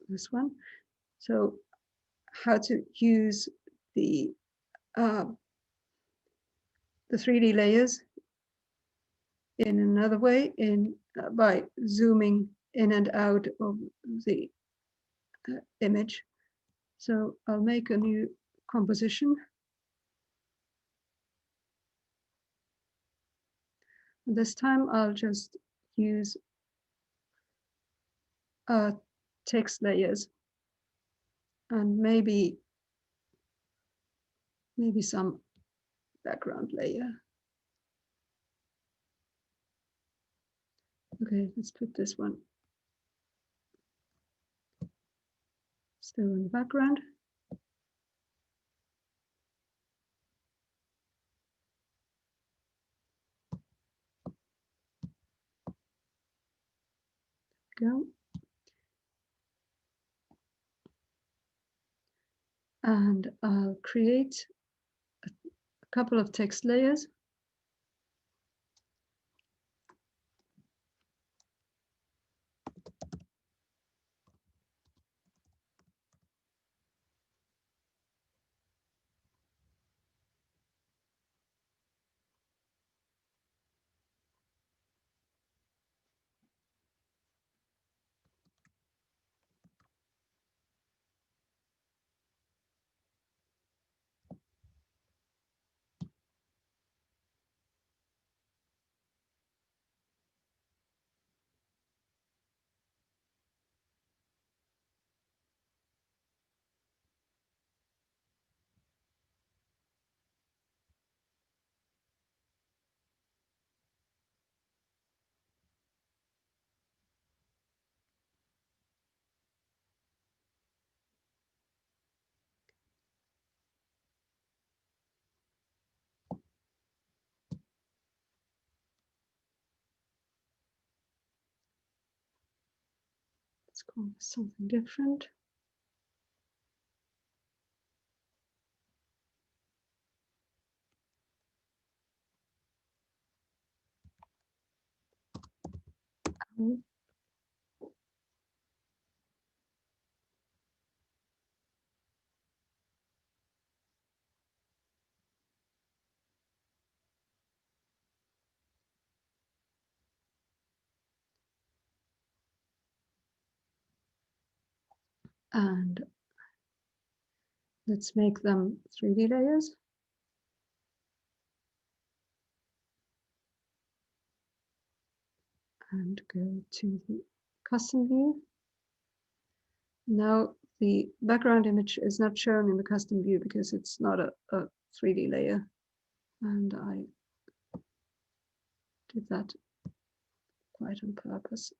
this one. So how to use the 3D layers in another way by zooming in and out of the image. So I'll make a new composition. This time I'll just use text layers and maybe some background layer. Okay, let's put this one still in the background. Go. And I'll create a couple of text layers. Let's call this something different. And let's make them 3D layers. And go to the custom view. Now the background image is not shown in the custom view because it's not a 3D layer. And I did that quite on purpose.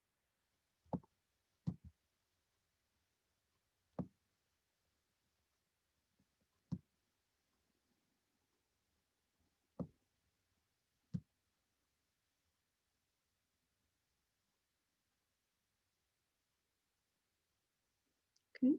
Okay.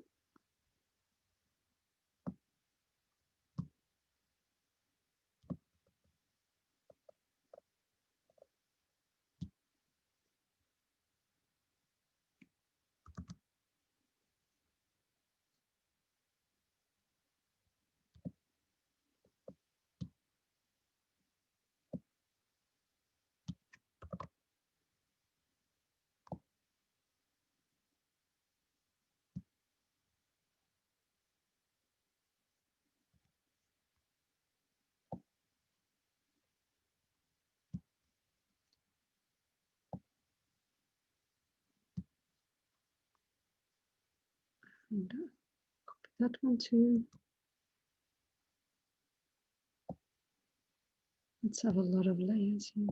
And copy that one too. Let's have a lot of layers here.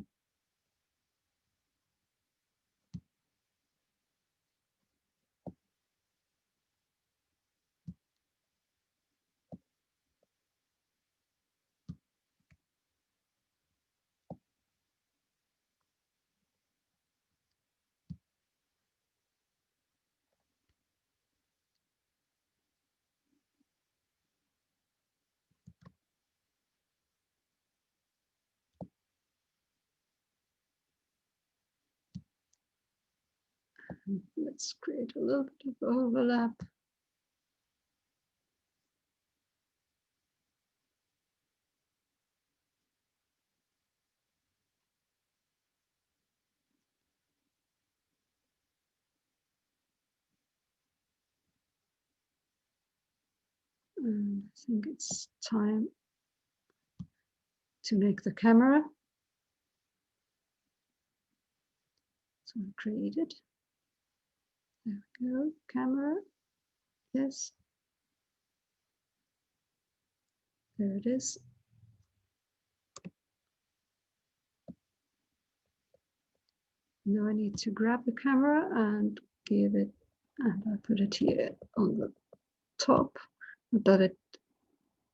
Let's create a little bit of overlap. And I think it's time to make the camera. So I create it. There we go, camera. Yes. There it is. Now I need to grab the camera and give it, and I put it here on the top. Not that it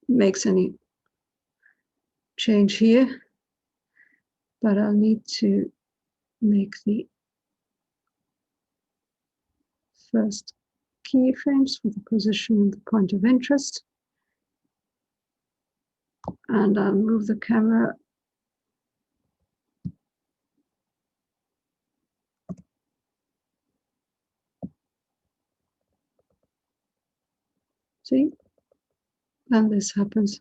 makes any change here, but I'll need to make the first keyframes for the position and the point of interest. And I'll move the camera see, then this happens.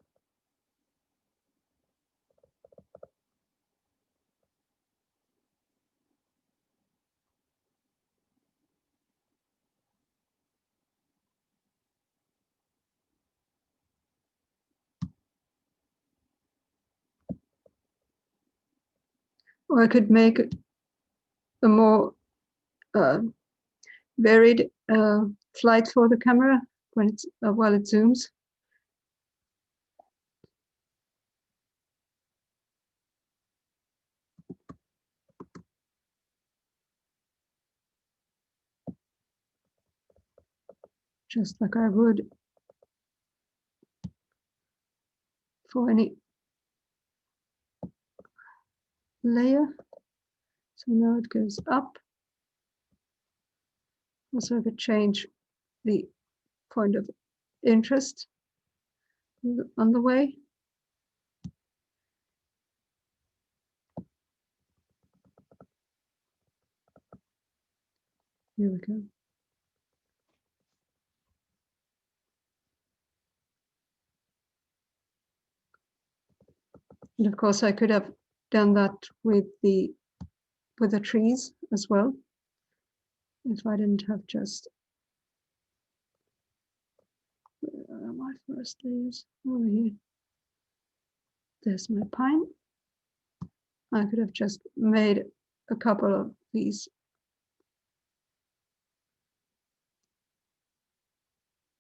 Or I could make a more varied flight for the camera when it's while it zooms. Just like I would for any layer. So now it goes up. Also I could change the point of interest on the way. Here we go. And of course I could have done that with the trees as well, if I didn't have just my first layers over here. There's my pine. I could have just made a couple of these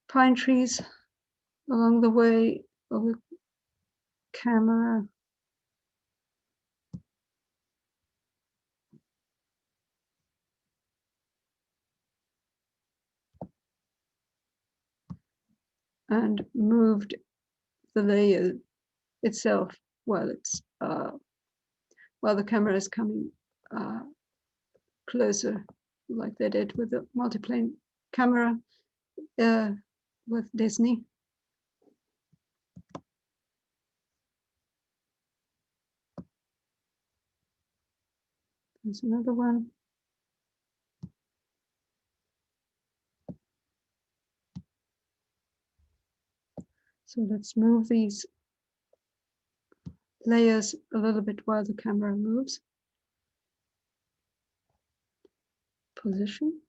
pine trees along the way of the camera. And moved the layer itself while it's while the camera is coming closer, like they did with the multiplane camera with Disney. There's another one. So let's move these layers a little bit while the camera moves. Position.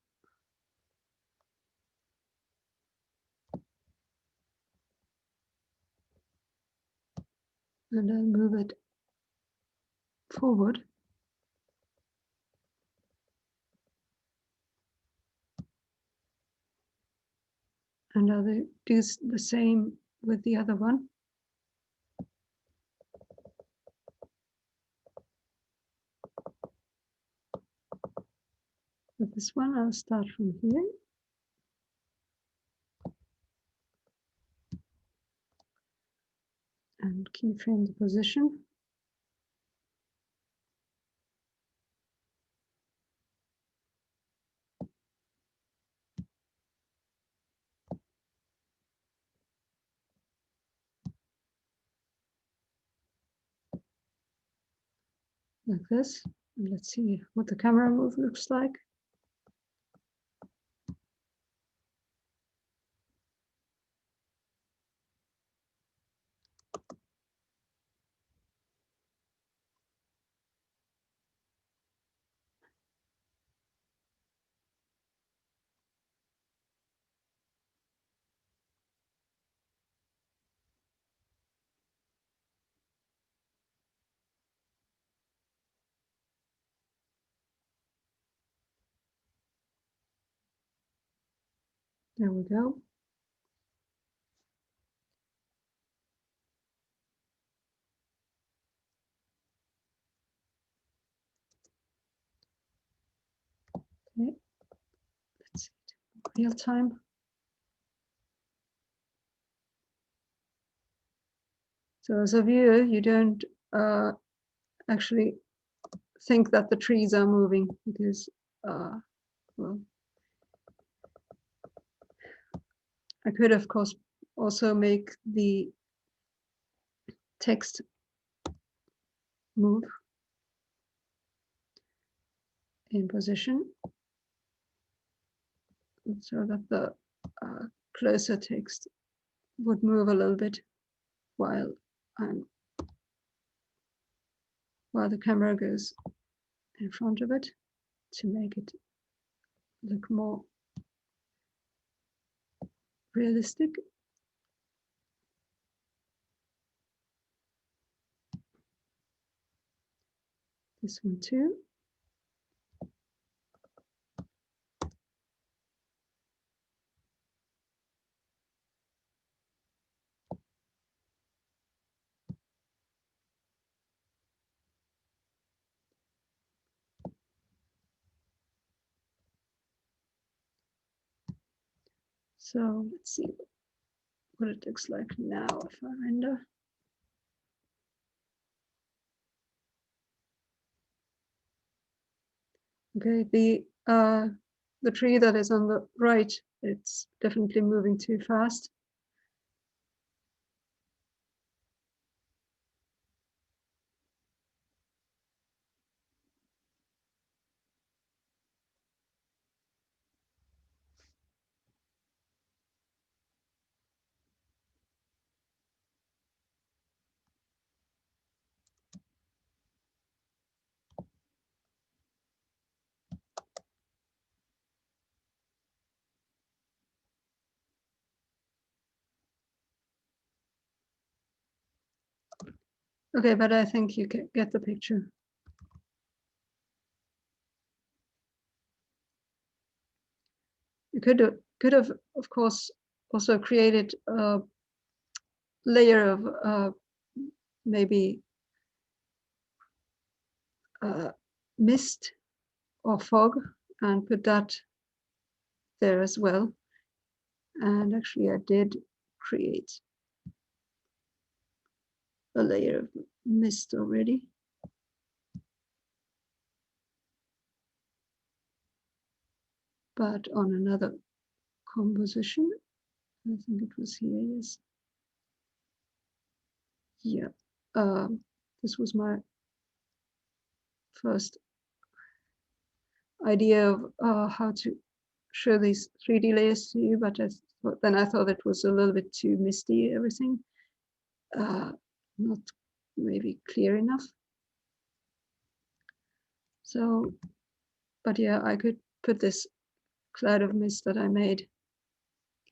And I'll move it forward. And I'll do the same with the other one. With this one, I'll start from here. And keyframe the position. Like this. And let's see what the camera move looks like. There we go. Okay, let's see, real time. So as a viewer, you don't actually think that the trees are moving because, well, I could, of course, also make the text move in position so that the closer text would move a little bit while the camera goes in front of it to make it look more realistic. This one too. So let's see what it looks like now if I render. Okay, the tree that is on the right, it's definitely moving too fast. Okay, but I think you get the picture. You could have, of course, also created a layer of maybe mist or fog and put that there as well. And actually I did create a layer of mist already. But on another composition, I think it was here, yes. Yeah, this was my first idea of how to show these 3D layers to you, but then I thought it was a little bit too misty, everything. Not maybe clear enough. So, but yeah, I could put this cloud of mist that I made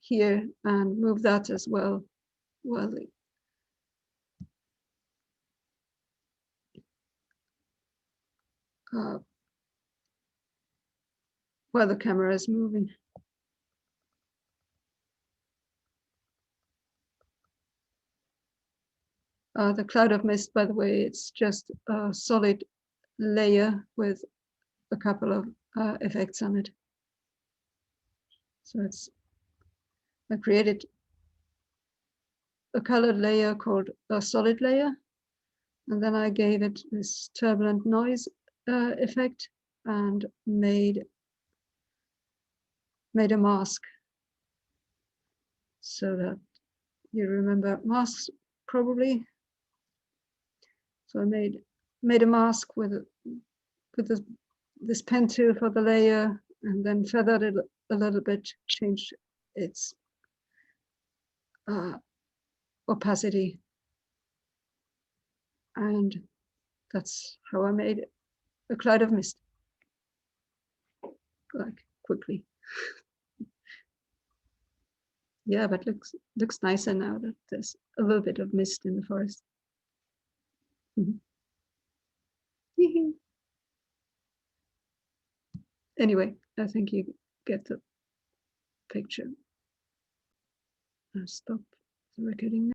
here and move that as well. Well, while the camera is moving. The cloud of mist, by the way, it's just a solid layer with a couple of effects on it. So I created a colored layer called a solid layer, and then I gave it this turbulent noise effect and made a mask, so that you remember masks probably. So I made a mask with this pen tool for the layer, and then feathered it a little bit, changed its opacity, and that's how I made a cloud of mist, like quickly. Yeah, but looks nicer now that there's a little bit of mist in the forest. Anyway, I think you get the picture. Stop the recording.